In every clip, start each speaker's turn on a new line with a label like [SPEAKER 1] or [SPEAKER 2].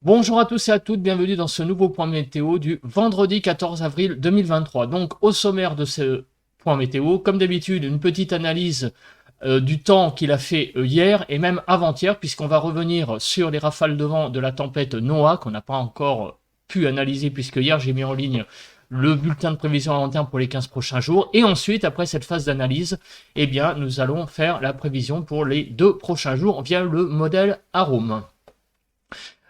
[SPEAKER 1] Bonjour à tous et à toutes, bienvenue dans ce nouveau point météo du vendredi 14 avril 2023. Donc au sommaire de ce point météo, comme d'habitude, une petite analyse du temps qu'il a fait hier et même avant-hier, puisqu'on va revenir sur les rafales de vent de la tempête Noah, qu'on n'a pas encore pu analyser, puisque hier j'ai mis en ligne le bulletin de prévision à long terme pour les 15 prochains jours. Et ensuite, après cette phase d'analyse, eh bien, nous allons faire la prévision pour les 2 prochains jours via le modèle Arome.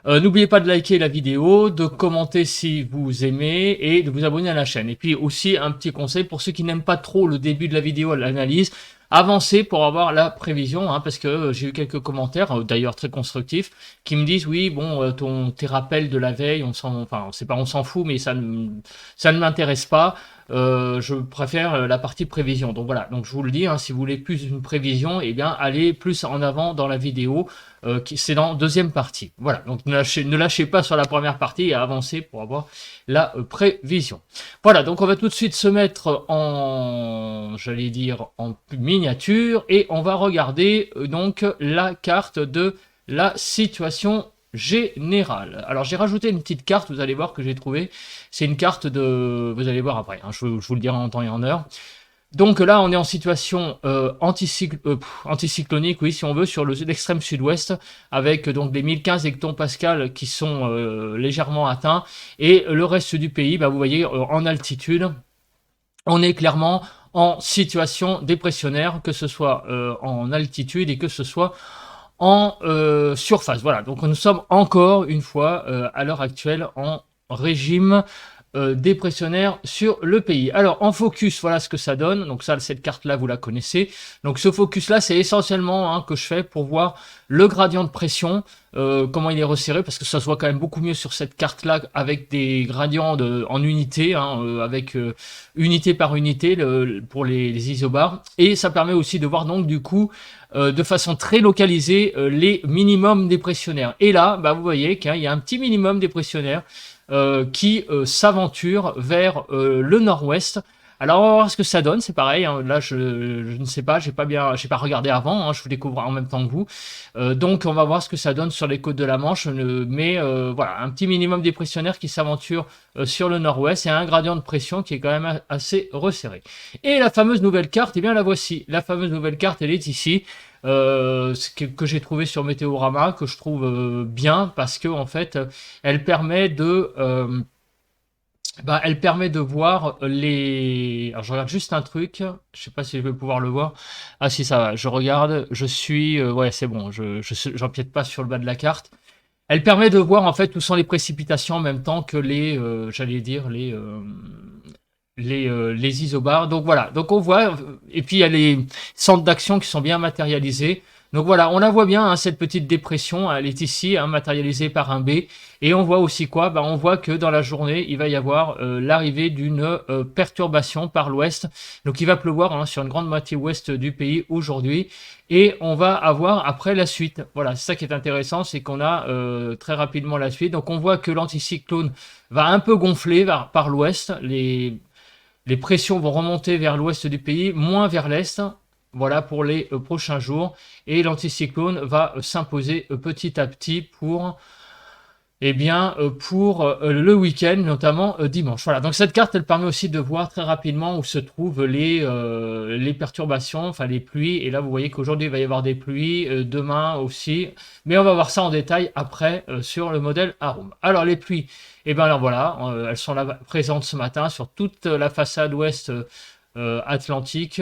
[SPEAKER 1] N'oubliez pas de liker la vidéo, de commenter si vous aimez et de vous abonner à la chaîne. Et puis aussi un petit conseil pour ceux qui n'aiment pas trop le début de la vidéo, l'analyse, avancez pour avoir la prévision, hein, parce que j'ai eu quelques commentaires, d'ailleurs très constructifs, qui me disent oui bon tes rappels de la veille, on s'en fout, mais ça ne m'intéresse pas. Je préfère la partie prévision. Donc voilà, donc je vous le dis, hein, si vous voulez plus une prévision, eh bien allez plus en avant dans la vidéo. C'est dans deuxième partie. Voilà, donc ne lâchez pas sur la première partie et avancez pour avoir la prévision. Voilà, donc on va tout de suite se mettre en, j'allais dire, en miniature et on va regarder donc la carte de la situation générale. Alors j'ai rajouté une petite carte, vous allez voir que j'ai trouvé. C'est une carte de, vous allez voir après, hein, je vous le dirai en temps et en heure. Donc là, on est en situation anticyclonique, oui, si on veut, sur l'extrême sud-ouest, avec donc les 1015 hectopascales qui sont légèrement atteints, et le reste du pays, bah, vous voyez, en altitude, on est clairement en situation dépressionnaire, que ce soit en altitude et que ce soit en surface. Voilà, donc nous sommes encore une fois, à l'heure actuelle, en régime dépressionnaire sur le pays. Alors en focus, voilà ce que ça donne. Donc ça, cette carte-là, vous la connaissez. Donc ce focus-là, c'est essentiellement que je fais pour voir le gradient de pression, comment il est resserré, parce que ça se voit quand même beaucoup mieux sur cette carte-là avec des gradients en unité, avec unité par unité pour les isobars. Et ça permet aussi de voir donc du coup de façon très localisée les minimums dépressionnaires. Et là, bah, vous voyez qu'il y a un petit minimum dépressionnaire qui s'aventure vers le nord-ouest. Alors on va voir ce que ça donne, c'est pareil, hein, là je ne sais pas, j'ai pas regardé avant, hein, je vous découvre en même temps que vous. Donc on va voir ce que ça donne sur les côtes de la Manche, mais voilà, un petit minimum dépressionnaire qui s'aventure sur le nord-ouest et un gradient de pression qui est quand même assez resserré. Et la fameuse nouvelle carte, eh bien la voici. La fameuse nouvelle carte, elle est ici. Que j'ai trouvé sur Météorama, que je trouve bien parce que en fait elle permet de voir les. Alors je regarde juste un truc, je sais pas si je vais pouvoir le voir. Ah si, ça va, je regarde, je suis ouais, c'est bon, j'empiète pas sur le bas de la carte. Elle permet de voir en fait où sont les précipitations en même temps que j'allais dire les isobars. Donc voilà, donc on voit, et puis il y a les centres d'action qui sont bien matérialisés. Donc voilà, on la voit bien, hein, cette petite dépression, elle est ici, hein, matérialisée par un B. Et on voit aussi quoi? Bah, on voit que dans la journée, il va y avoir l'arrivée d'une perturbation par l'ouest. Donc il va pleuvoir, hein, sur une grande moitié ouest du pays aujourd'hui. Et on va avoir après la suite. Voilà, c'est ça qui est intéressant, c'est qu'on a très rapidement la suite. Donc on voit que l'anticyclone va un peu gonfler par l'ouest. Les pressions vont remonter vers l'ouest du pays, moins vers l'est. Voilà pour les prochains jours. Et l'anticyclone va s'imposer petit à petit pour le week-end, notamment dimanche. Voilà, donc cette carte, elle permet aussi de voir très rapidement où se trouvent les perturbations, enfin les pluies. Et là, vous voyez qu'aujourd'hui, il va y avoir des pluies, demain aussi. Mais on va voir ça en détail après sur le modèle Arome. Alors les pluies, et bien alors voilà, elles sont là présentes ce matin sur toute la façade ouest Atlantique,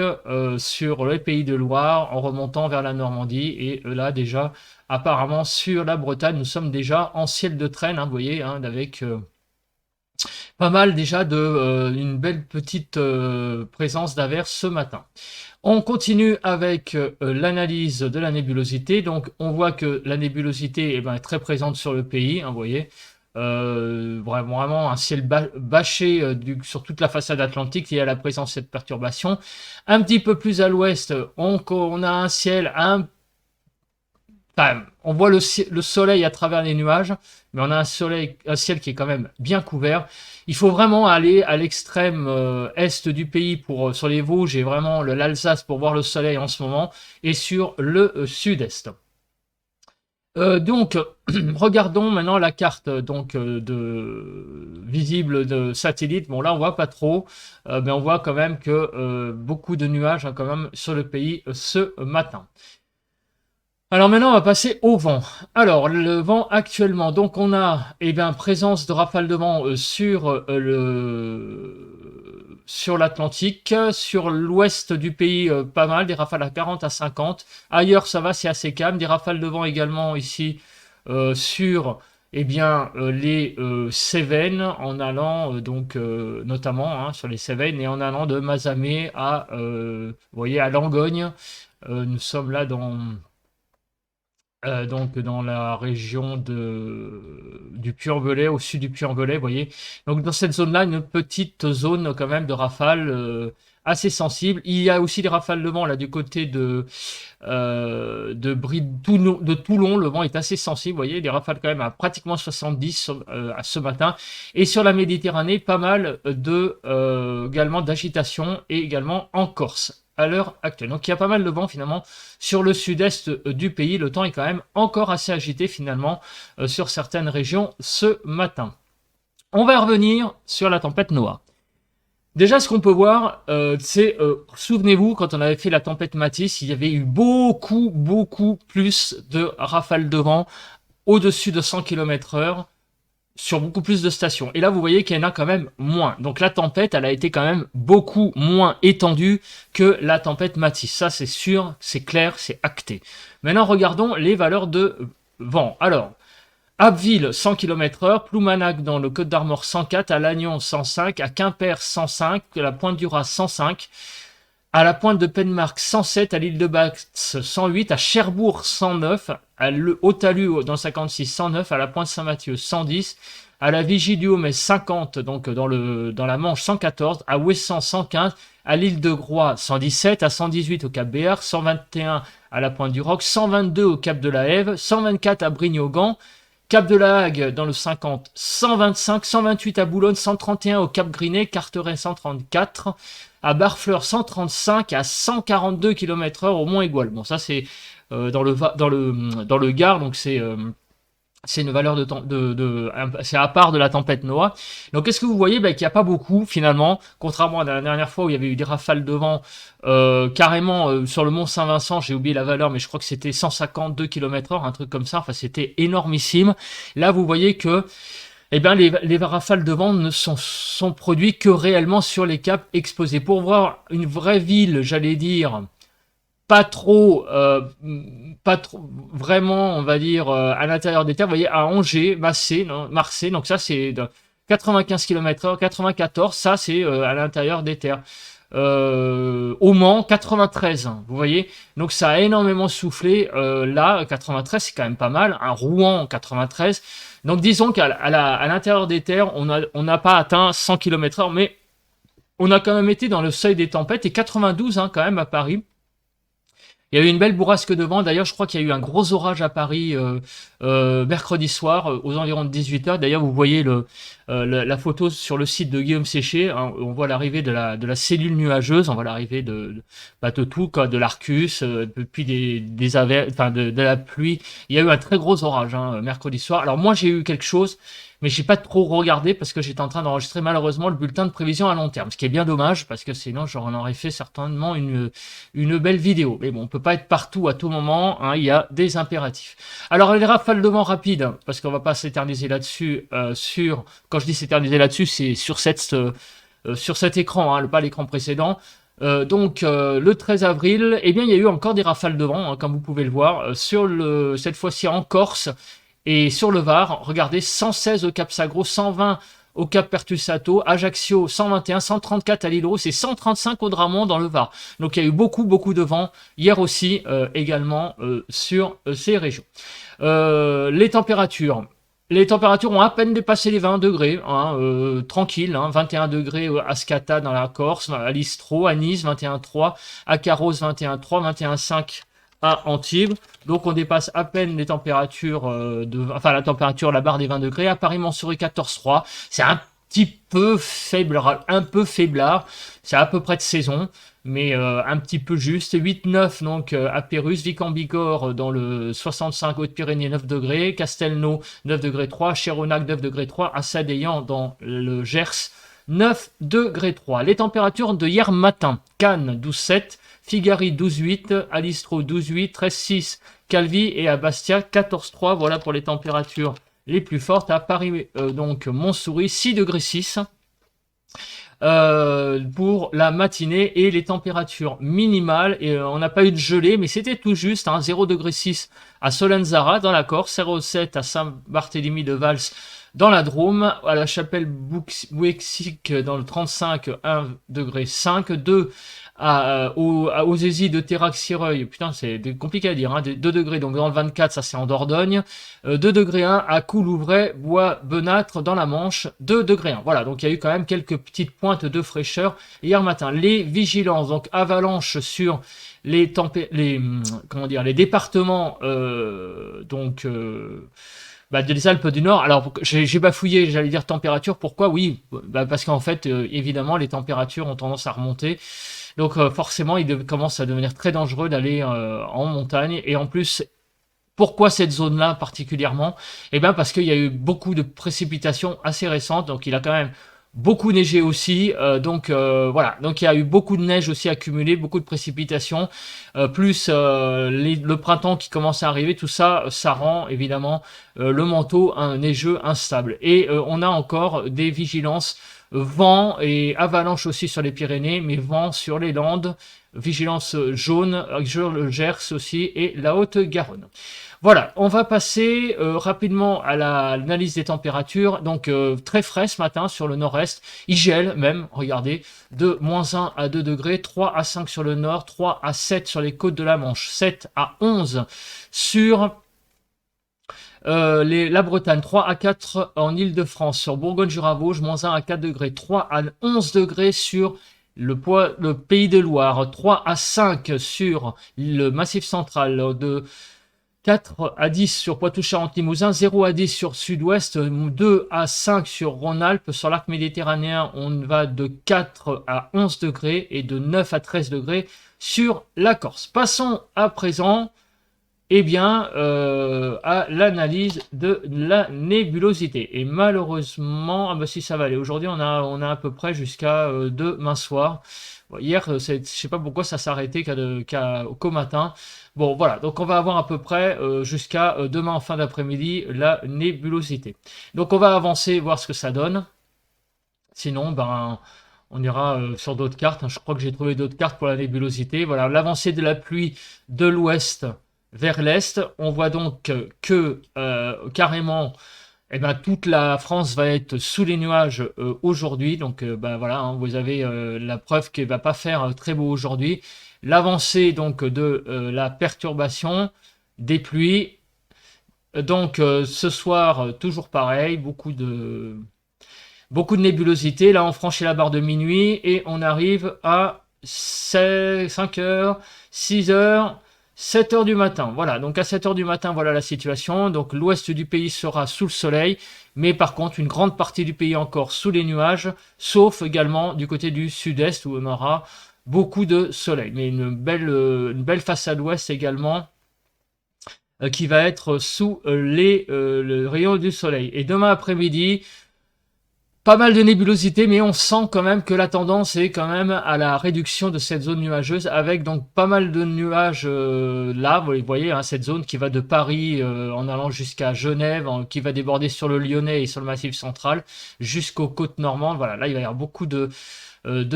[SPEAKER 1] sur les pays de Loire, en remontant vers la Normandie. Et là, déjà, apparemment, sur la Bretagne, nous sommes déjà en ciel de traîne, hein, vous voyez, hein, avec pas mal déjà une belle petite présence d'averse ce matin. On continue avec l'analyse de la nébulosité. Donc, on voit que la nébulosité est très présente sur le pays, hein, vous voyez. Vraiment un ciel bâché sur toute la façade atlantique. Il y a la présence de cette perturbation. Un petit peu plus à l'ouest, on a un ciel on voit le soleil à travers les nuages, mais on a un ciel qui est quand même bien couvert. Il faut vraiment aller à l'extrême est du pays sur les Vosges et vraiment l'Alsace pour voir le soleil en ce moment, et sur le sud-est. Donc, regardons maintenant la carte visible de satellite. Bon, là, on voit pas trop, mais on voit quand même que beaucoup de nuages quand même sur le pays ce matin. Alors maintenant, on va passer au vent. Alors, le vent actuellement, donc on a présence de rafales de vent sur l'Atlantique, sur l'ouest du pays, pas mal, des rafales à 40 à 50. Ailleurs, ça va, c'est assez calme. Des rafales de vent également ici sur les Cévennes, en allant notamment sur les Cévennes et en allant de Mazamet à, vous voyez, à Langogne. Nous sommes là dans la région du Puy-en-Velay, au sud du Puy-en-Velay, vous voyez. Donc dans cette zone-là, une petite zone quand même de rafales assez sensible. Il y a aussi des rafales de vent là du côté de Toulon. Le vent est assez sensible, vous voyez, des rafales quand même à pratiquement 70 à ce matin. Et sur la Méditerranée, pas mal également d'agitation et également en Corse à l'heure actuelle. Donc il y a pas mal de vent finalement sur le sud-est du pays. Le temps est quand même encore assez agité finalement sur certaines régions ce matin. On va revenir sur la tempête Noah. Déjà, ce qu'on peut voir, souvenez-vous, quand on avait fait la tempête Matisse, il y avait eu beaucoup plus de rafales de vent au-dessus de 100 km/h sur beaucoup plus de stations. Et là, vous voyez qu'il y en a quand même moins. Donc la tempête, elle a été quand même beaucoup moins étendue que la tempête Matisse. Ça, c'est sûr, c'est clair, c'est acté. Maintenant, regardons les valeurs de vent. Alors, Abbeville 100 km/h, Ploumanac dans le Côte d'Armor 104, à Lannion 105, à Quimper 105, à la Pointe du Raz 105, à la Pointe de Penmark 107, à l'île de Bax 108, à Cherbourg 109, à Haut-Talus dans 56 109, à la Pointe Saint-Mathieu 110, à la Vigie du Haut-Metz 50, donc dans la Manche 114, à Ouessant 115, à l'île de Groix 117, à 118 au Cap Béar, 121 à la Pointe du Roc, 122 au Cap de la Hève, 124 à Brignogan, Cap de la Hague dans le 50, 125, 128 à Boulogne, 131 au Cap Grinet, Carteret 134, à Barfleur 135, à 142 km/h au Mont-Aigoual. Bon, ça c'est dans le Gard, donc c'est une valeur c'est à part de la tempête Noah. Donc qu'est-ce que vous voyez? Qu'il n'y a pas beaucoup finalement, contrairement à la dernière fois où il y avait eu des rafales de vent carrément sur le mont Saint-Vincent, j'ai oublié la valeur, mais je crois que c'était 152 km/h, un truc comme ça, enfin c'était énormissime. Là vous voyez que les rafales de vent ne sont produites que réellement sur les caps exposés. Pour voir une vraie ville, j'allais dire, pas trop, vraiment, on va dire, à l'intérieur des terres. Vous voyez, à Angers, Marseille, donc ça c'est de 95 km/h, 94, ça c'est à l'intérieur des terres. Au Mans, 93, vous voyez, donc ça a énormément soufflé. Là, 93, c'est quand même pas mal. Un Rouen, 93. Donc disons à l'intérieur des terres, on n'a pas atteint 100 km/h, mais on a quand même été dans le seuil des tempêtes. Et 92 quand même à Paris. Il y a eu une belle bourrasque de vent. D'ailleurs, je crois qu'il y a eu un gros orage à Paris mercredi soir aux environs de 18h. D'ailleurs, vous voyez la photo sur le site de Guillaume Séché. Hein, on voit l'arrivée de la cellule nuageuse. On voit l'arrivée de tout, quoi, de l'Arcus, puis de la pluie. Il y a eu un très gros orage mercredi soir. Alors moi, j'ai eu quelque chose, mais j'ai pas trop regardé parce que j'étais en train d'enregistrer malheureusement le bulletin de prévision à long terme, ce qui est bien dommage parce que sinon j'en aurais fait certainement une belle vidéo. Mais bon, on peut pas être partout à tout moment, il y a des impératifs. Alors les rafales de vent rapides, parce qu'on va pas s'éterniser là-dessus, quand je dis s'éterniser là-dessus, c'est sur cet écran, pas l'écran précédent. Le 13 avril, il y a eu encore des rafales de vent, comme vous pouvez le voir, cette fois-ci en Corse. Et sur le Var, regardez, 116 au Cap Sagro, 120 au Cap Pertusato, Ajaccio 121, 134 à l'Île-Rousse et 135 au Dramont dans le Var. Donc il y a eu beaucoup de vent hier aussi également sur ces régions. Les températures. Les températures ont à peine dépassé les 20 degrés, tranquille, 21 degrés à Scata dans la Corse, à Listro, à Nice 21,3, à Carros 21,3, 21,5 à Antibes. Donc on dépasse à peine les températures la température, la barre des 20 degrés. À Paris-Montsouris 14,3. C'est un petit peu faible, un peu faiblard. C'est à peu près de saison. mais un petit peu juste. 8-9 donc à Pérouse, Vic-en-Bigorre dans le 65, Haute-Pyrénées 9 degrés, Castelnau 9 degrés 3, Chéronac 9 degrés 3, à Sadéan dans le Gers 9 degrés 3. Les températures de hier matin: Cannes 12,7, Figari 12,8, Alistro 12,8, 13,6 Calvi et à Bastia 14,3. Voilà pour les températures les plus fortes. À Paris, donc Montsouris 6 degrés 6 pour la matinée, et les températures minimales, et on n'a pas eu de gelée, mais c'était tout juste, 0 degré 6 à Solenzara dans la Corse, 0,7 à Saint-Barthélemy de Vals dans la Drôme, à la Chapelle-Bouexic dans le 35, 1 degré 5, 2 aux Aisies de Terrac-Sireuil, putain c'est compliqué à dire, 2 degrés donc dans le 24, ça c'est en Dordogne, 2 degrés 1 à Coulouvray, Bois-Benâtre dans la Manche, 2 degrés 1. Voilà, donc il y a eu quand même quelques petites pointes de fraîcheur hier matin. Les vigilances, donc avalanche sur les départements des Alpes du Nord. Alors j'ai bafouillé, j'allais dire température, pourquoi? Oui, parce qu'en fait évidemment les températures ont tendance à remonter. Donc forcément, il commence à devenir très dangereux d'aller en montagne. Et en plus, pourquoi cette zone-là particulièrement? Eh bien parce qu'il y a eu beaucoup de précipitations assez récentes. Donc il a quand même beaucoup neigé aussi. Voilà. Donc il y a eu beaucoup de neige aussi accumulée, beaucoup de précipitations. Plus le printemps qui commence à arriver. Tout ça, ça rend évidemment le manteau neigeux instable. Et on a encore des vigilances vent et avalanche aussi sur les Pyrénées, mais vent sur les Landes, vigilance jaune sur le Gers aussi et la Haute-Garonne. Voilà, on va passer rapidement à l'analyse des températures. Donc très frais ce matin sur le nord-est, il gèle même, regardez, de -1 à 2 degrés, 3 à 5 sur le nord, 3 à 7 sur les côtes de la Manche, 7 à 11 sur la Bretagne, 3 à 4 en Île-de-France, sur Bourgogne-Jura-Vosges, -1 à 4 degrés, 3 à 11 degrés sur le Pays de Loire, 3 à 5 sur le Massif central, de 4 à 10 sur Poitou-Charentes-Limousin, 0 à 10 sur Sud-Ouest, 2 à 5 sur Rhône-Alpes. Sur l'arc méditerranéen, on va de 4 à 11 degrés et de 9 à 13 degrés sur la Corse. Passons à présent à l'analyse de la nébulosité. Et malheureusement, si ça va aller. Aujourd'hui, on a à peu près jusqu'à demain soir. Bon, hier, je sais pas pourquoi ça s'est arrêté qu'au matin. Bon, voilà. Donc, on va avoir à peu près jusqu'à demain en fin d'après-midi la nébulosité. Donc, on va avancer, voir ce que ça donne. Sinon, on ira sur d'autres cartes. Je crois que j'ai trouvé d'autres cartes pour la nébulosité. Voilà, l'avancée de la pluie de l'ouest vers l'est. On voit donc que carrément, toute la France va être sous les nuages aujourd'hui. Donc voilà, vous avez la preuve qu'il ne va pas faire très beau aujourd'hui. L'avancée donc de la perturbation des pluies. Donc ce soir, toujours pareil, beaucoup de nébulosité. Là, on franchit la barre de minuit et on arrive à 5 heures, 6 heures, 7 heures du matin. Voilà, donc à 7 heures du matin, voilà la situation. Donc l'ouest du pays sera sous le soleil, mais par contre, une grande partie du pays encore sous les nuages, sauf également du côté du sud-est où on aura beaucoup de soleil. Mais une belle façade ouest également qui va être sous le rayon du soleil. Et demain après-midi, pas mal de nébulosité, mais on sent quand même que la tendance est quand même à la réduction de cette zone nuageuse, avec donc pas mal de nuages là, vous voyez, cette zone qui va de Paris en allant jusqu'à Genève, qui va déborder sur le Lyonnais et sur le Massif central, jusqu'aux côtes normandes. Voilà, là il va y avoir beaucoup de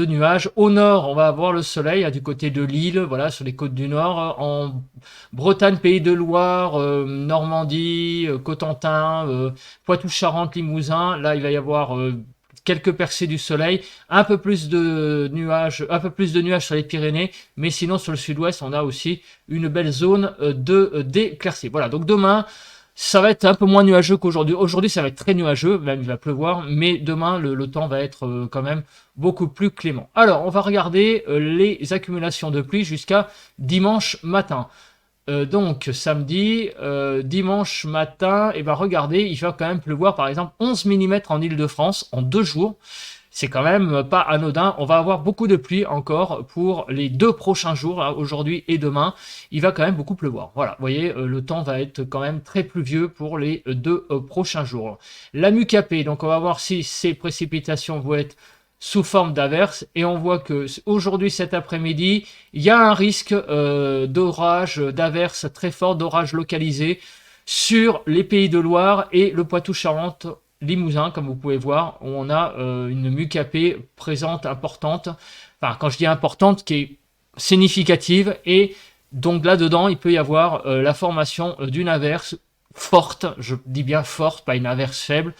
[SPEAKER 1] nuages. Au nord, on va avoir le soleil, du côté de Lille, voilà, sur les côtes du nord. En Bretagne, Pays de Loire, Normandie, Cotentin, Poitou-Charentes, Limousin, là, il va y avoir quelques percées du soleil, un peu plus de nuages sur les Pyrénées, mais sinon, sur le sud-ouest, on a aussi une belle zone d'éclaircies. Voilà, donc demain, ça va être un peu moins nuageux qu'aujourd'hui. Aujourd'hui, ça va être très nuageux, même il va pleuvoir, mais demain, le temps va être quand même beaucoup plus clément. Alors, on va regarder les accumulations de pluie jusqu'à dimanche matin. Donc, samedi, dimanche matin, regardez, il va quand même pleuvoir, par exemple, 11 mm en Île-de-France en 2 jours. c'est quand même pas anodin. On va avoir beaucoup de pluie encore pour les 2 prochains jours, hein, aujourd'hui et demain. Il va quand même beaucoup pleuvoir. Voilà, vous voyez, le temps va être quand même très pluvieux pour les 2 prochains jours. La MUCAP, donc on va voir si ces précipitations vont être sous forme d'averses, et on voit que aujourd'hui, cet après-midi, il y a un risque d'orage, d'averses très fort, d'orage localisé sur les Pays de Loire et le Poitou-Charentes, Limousin, comme vous pouvez voir, où on a une MUCAP présente, importante, enfin quand je dis importante, qui est significative, et donc là-dedans, il peut y avoir la formation d'une averse forte, je dis bien forte, pas une averse faible,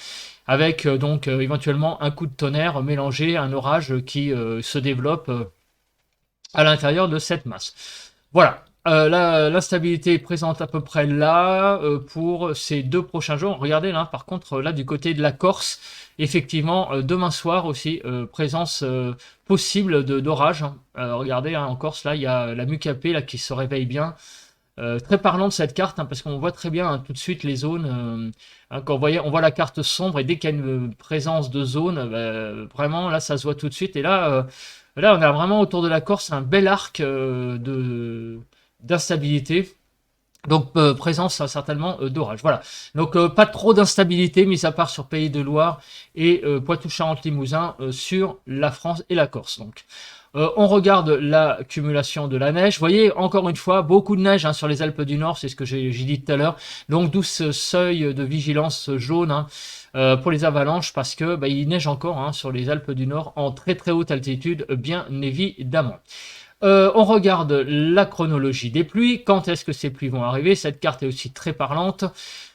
[SPEAKER 1] avec donc éventuellement un coup de tonnerre mélangé à un orage qui se développe à l'intérieur de cette masse. Voilà, l'instabilité est présente à peu près là pour ces 2 prochains jours. Regardez là, par contre, là du côté de la Corse, effectivement, demain soir aussi, présence possible d'orage. Regardez, hein, en Corse, là, il y a la MUCAP là, qui se réveille bien. Très parlant de cette carte, hein, parce qu'on voit très bien hein, tout de suite les zones. Hein, quand on voit la carte sombre, et dès qu'il y a une présence de zone, vraiment là ça se voit tout de suite. Et là on a vraiment autour de la Corse un bel arc d'instabilité. Donc présence certainement d'orage. Voilà. Donc pas trop d'instabilité, mis à part sur Pays de Loire et Poitou-Charentes-Limousin sur la France et la Corse. Donc. On regarde l'accumulation de la neige. Vous voyez, encore une fois, beaucoup de neige hein, sur les Alpes du Nord, c'est ce que j'ai dit tout à l'heure. Donc d'où ce seuil de vigilance jaune hein, pour les avalanches, parce que il neige encore hein, sur les Alpes du Nord en très très haute altitude, bien évidemment. On regarde la chronologie des pluies. Quand est-ce que ces pluies vont arriver? Cette carte est aussi très parlante.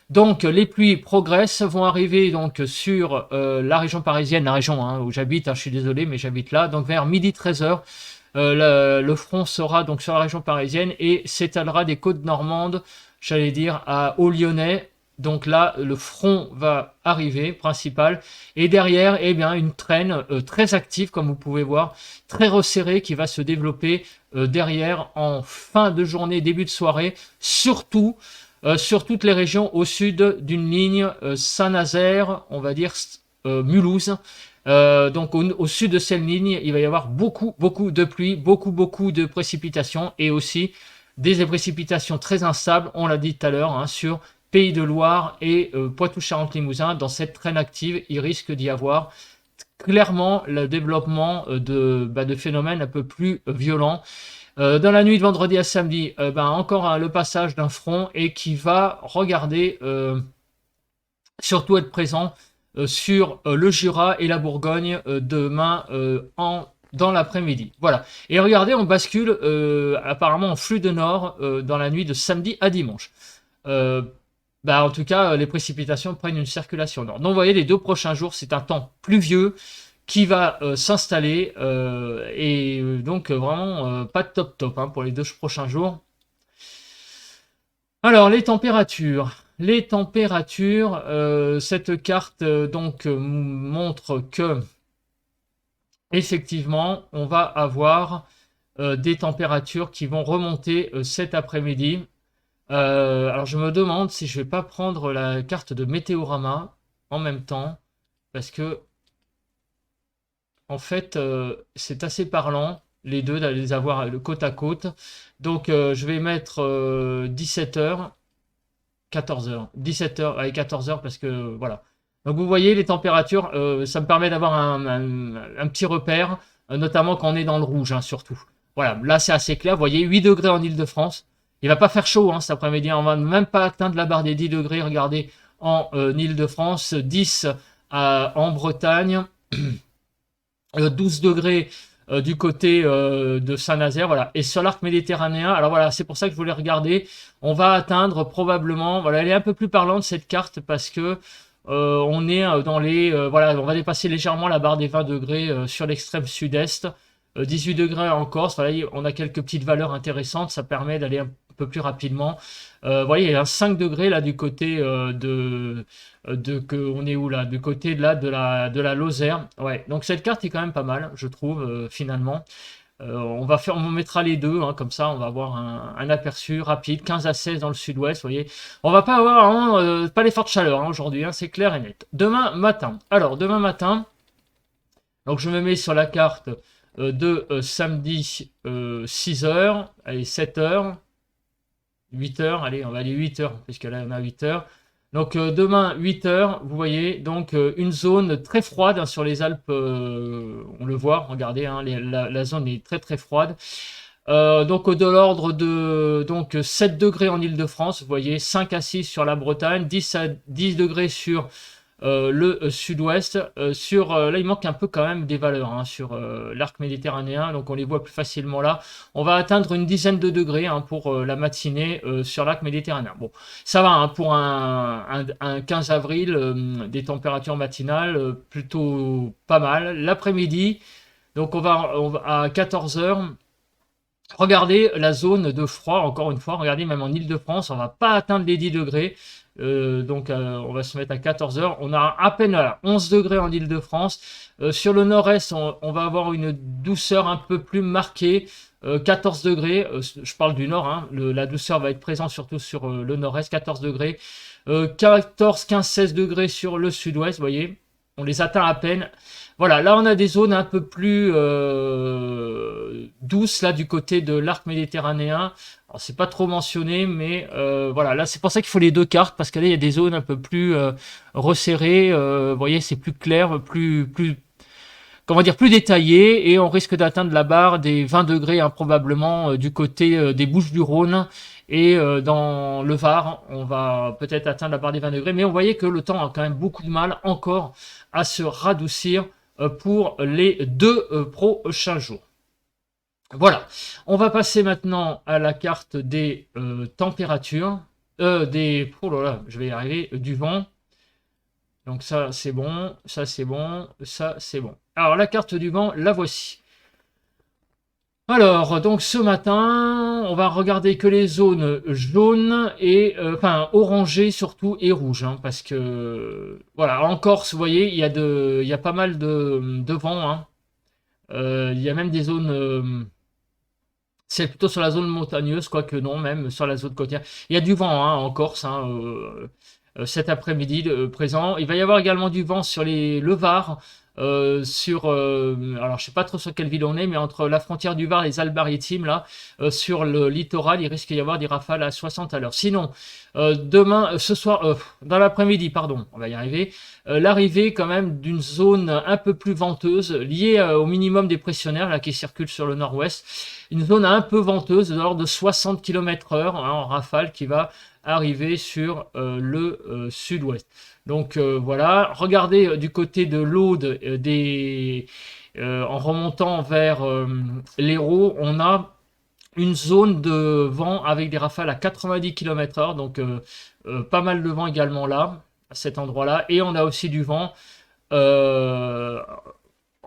[SPEAKER 1] Donc les pluies progressent, vont arriver donc sur la région parisienne, la région hein, où j'habite, hein, je suis désolé mais j'habite là, donc vers midi 13h, le front sera donc sur la région parisienne et s'étalera des côtes normandes, j'allais dire au Lyonnais. Donc là, le front va arriver, principal, et derrière, eh bien, une traîne très active, comme vous pouvez voir, très resserrée, qui va se développer derrière en fin de journée, début de soirée, surtout sur toutes les régions au sud d'une ligne Saint-Nazaire, on va dire Mulhouse. Donc au sud de cette ligne, il va y avoir beaucoup de pluie, beaucoup de précipitations et aussi des précipitations très instables, on l'a dit tout à l'heure, hein, sur Pays de Loire et Poitou-Charentes-Limousin. Dans cette traîne active, il risque d'y avoir clairement le développement de phénomènes un peu plus violents. Dans la nuit de vendredi à samedi, encore le passage d'un front et qui va regarder surtout être présent sur le Jura et la Bourgogne demain dans l'après-midi. Voilà. Et regardez, on bascule apparemment en flux de nord dans la nuit de samedi à dimanche. En tout cas, les précipitations prennent une circulation nord. Donc vous voyez, les 2 prochains jours, c'est un temps pluvieux qui va s'installer et donc vraiment pas de top hein, pour les 2 prochains jours. Alors les températures, cette carte donc montre que effectivement on va avoir des températures qui vont remonter cet après-midi. Alors je me demande si je vais pas prendre la carte de Météorama en même temps, parce que en fait c'est assez parlant les deux, d'aller les avoir le côte à côte. Donc je vais mettre 17h, 14h, 17h et 14h parce que voilà. Donc vous voyez les températures, ça me permet d'avoir un petit repère, notamment quand on est dans le rouge hein, surtout. Voilà, là c'est assez clair, vous voyez 8 degrés en Ile-de-France. Il va pas faire chaud hein, cet après-midi, on va même pas atteindre la barre des 10 degrés, regardez, en Ile-de-France, 10 en Bretagne, 12 degrés du côté de Saint-Nazaire, voilà. Et sur l'arc méditerranéen, alors voilà, c'est pour ça que je voulais regarder, on va atteindre probablement, voilà, elle est un peu plus parlante cette carte parce que on est dans les, voilà, on va dépasser légèrement la barre des 20 degrés sur l'extrême sud-est, 18 degrés en Corse, voilà, on a quelques petites valeurs intéressantes, ça permet d'aller un peu plus rapidement. Vous voyez, il y a un 5 degrés là du côté on est où là? Du côté de la Lozère. Ouais, donc cette carte est quand même pas mal, je trouve, finalement. On mettra les deux, hein, comme ça on va avoir un aperçu rapide, 15 à 16 dans le sud-ouest, vous voyez. On va pas avoir pas les fortes chaleurs hein, aujourd'hui, hein, c'est clair et net. Demain matin, Donc je me mets sur la carte de samedi 6 heures, allez 7 heures, 8 heures, allez on va aller 8 heures, puisque là on a 8 heures. Donc demain 8 heures, vous voyez, donc une zone très froide hein, sur les Alpes, on le voit, regardez, hein, la zone est très très froide. Donc de l'ordre de donc 7 degrés en Île-de-France, vous voyez, 5 à 6 sur la Bretagne, 10 degrés sur le sud-ouest. Là, il manque un peu quand même des valeurs hein, sur l'arc méditerranéen, donc on les voit plus facilement là. On va atteindre une dizaine de degrés hein, pour la matinée sur l'arc méditerranéen. Bon, ça va hein, pour un 15 avril, des températures matinales plutôt pas mal. L'après-midi, donc on va à 14 heures. Regardez la zone de froid, encore une fois, regardez même en Île-de-France, on va pas atteindre les 10 degrés. On va se mettre à 14 heures. On a à peine voilà, 11 degrés en Île-de-France. Sur le nord-est, on va avoir une douceur un peu plus marquée. 14 degrés, je parle du nord, hein, la douceur va être présente surtout sur le nord-est, 14 degrés. 14, 15, 16 degrés sur le sud-ouest, vous voyez, on les atteint à peine. Voilà, là on a des zones un peu plus douces là du côté de l'arc méditerranéen. Alors c'est pas trop mentionné, mais voilà, là c'est pour ça qu'il faut les deux cartes parce que là il y a des zones un peu plus resserrées. Vous voyez, c'est plus clair, plus comment dire, plus détaillé et on risque d'atteindre la barre des 20 degrés hein, probablement du côté des Bouches-du-Rhône et dans le Var, on va peut-être atteindre la barre des 20 degrés, mais on voyait que le temps a quand même beaucoup de mal encore à se radoucir pour les 2 prochains jours. Voilà, on va passer maintenant à la carte des températures, oh là là, je vais y arriver, du vent. Donc ça c'est bon, ça c'est bon, ça c'est bon. Alors la carte du vent, la voici. Alors donc ce matin, on va regarder que les zones jaunes et enfin orangées surtout et rouges, hein, parce que voilà en Corse, vous voyez, il y a pas mal de vent. Hein. Il y a même des zones, c'est plutôt sur la zone montagneuse, quoique non, même sur la zone côtière. Il y a du vent hein, en Corse. Hein, cet après-midi présent. Il va y avoir également du vent sur le Var, alors je sais pas trop sur quelle ville on est, mais entre la frontière du Var et les Alpes-Maritimes, là, sur le littoral, il risque d'y avoir des rafales à 60 à l'heure. Sinon, demain, ce soir, dans l'après-midi, pardon, on va y arriver, l'arrivée quand même d'une zone un peu plus venteuse, liée au minimum des pressionnaires, là, qui circulent sur le nord-ouest, une zone un peu venteuse, de l'ordre de 60 km/h, hein, en rafale, qui va arriver sur le sud-ouest. Donc voilà, regardez du côté de l'Aude, en remontant vers l'Hérault, on a une zone de vent avec des rafales à 90 km/h, donc pas mal de vent également là, à cet endroit-là, et on a aussi du vent en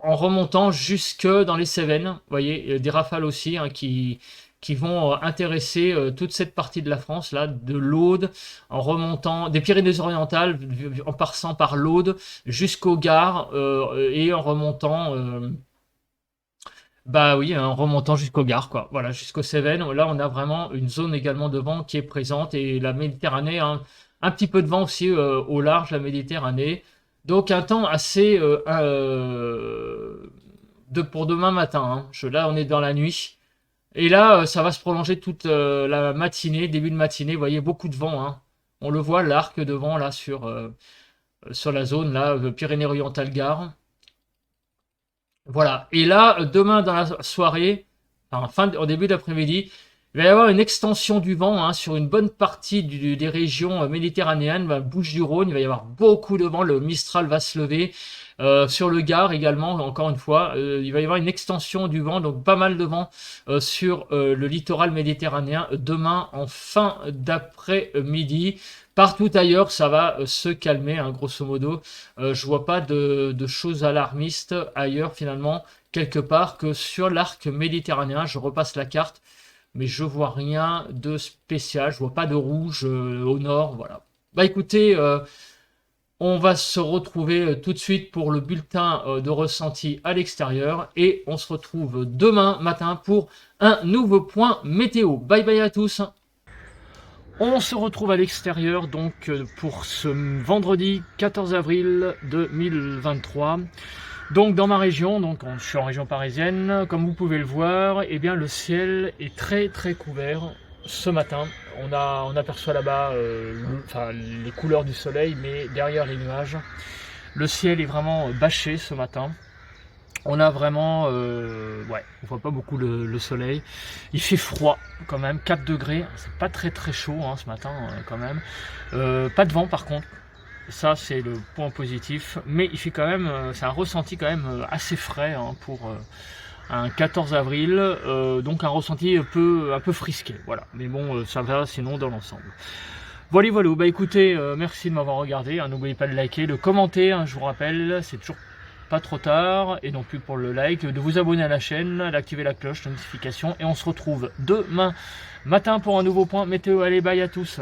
[SPEAKER 1] remontant jusque dans les Cévennes, vous voyez, des rafales aussi hein, qui vont intéresser toute cette partie de la France, là, de l'Aude, en remontant des Pyrénées-Orientales, en passant par l'Aude, jusqu'au Gard, et en remontant, bah oui, en remontant jusqu'au Gard, quoi. Voilà, jusqu'aux Cévennes. Là, on a vraiment une zone également de vent qui est présente, et la Méditerranée, hein, un petit peu de vent aussi au large, la Méditerranée. Donc un temps assez pour demain matin. Hein. Là, on est dans la nuit. Et là, ça va se prolonger toute la matinée, début de matinée. Vous voyez, beaucoup de vent. Hein. On le voit, l'arc de vent là sur la zone là, Pyrénées-Orientales-Gare. Voilà. Et là, demain dans la soirée, au début d'après-midi, il va y avoir une extension du vent hein, sur une bonne partie des régions méditerranéennes, Bouches-du-Rhône. Il va y avoir beaucoup de vent. Le Mistral va se lever. Sur le Gard également, encore une fois, il va y avoir une extension du vent, donc pas mal de vent sur le littoral méditerranéen demain en fin d'après-midi. Partout ailleurs, ça va se calmer, hein, grosso modo. Je vois pas de choses alarmistes ailleurs finalement, quelque part que sur l'arc méditerranéen. Je repasse la carte, mais je vois rien de spécial. Je vois pas de rouge au nord, voilà. Bah écoutez. On va se retrouver tout de suite pour le bulletin de ressenti à l'extérieur et on se retrouve demain matin pour un nouveau point météo. Bye bye à tous. On se retrouve à l'extérieur donc pour ce vendredi 14 avril 2023. Donc dans ma région, donc je suis en région parisienne, comme vous pouvez le voir, eh bien le ciel est très très couvert ce matin. On aperçoit là-bas enfin, les couleurs du soleil, mais derrière les nuages, le ciel est vraiment bâché ce matin. On a vraiment, ouais, on voit pas beaucoup le soleil. Il fait froid quand même, 4 degrés, c'est pas très très chaud hein, ce matin quand même. Pas de vent par contre. Ça c'est le point positif, mais il fait quand même, c'est un ressenti quand même assez frais hein, pour un 14 avril, donc un ressenti un peu frisqué, voilà. Mais bon, ça va sinon dans l'ensemble. Voilà, voilà. Bah écoutez, merci de m'avoir regardé. Hein, n'oubliez pas de liker, de commenter. Hein, je vous rappelle, c'est toujours pas trop tard, et non plus pour le like, de vous abonner à la chaîne, d'activer la cloche de notification, et on se retrouve demain matin pour un nouveau point météo. Allez, bye à tous.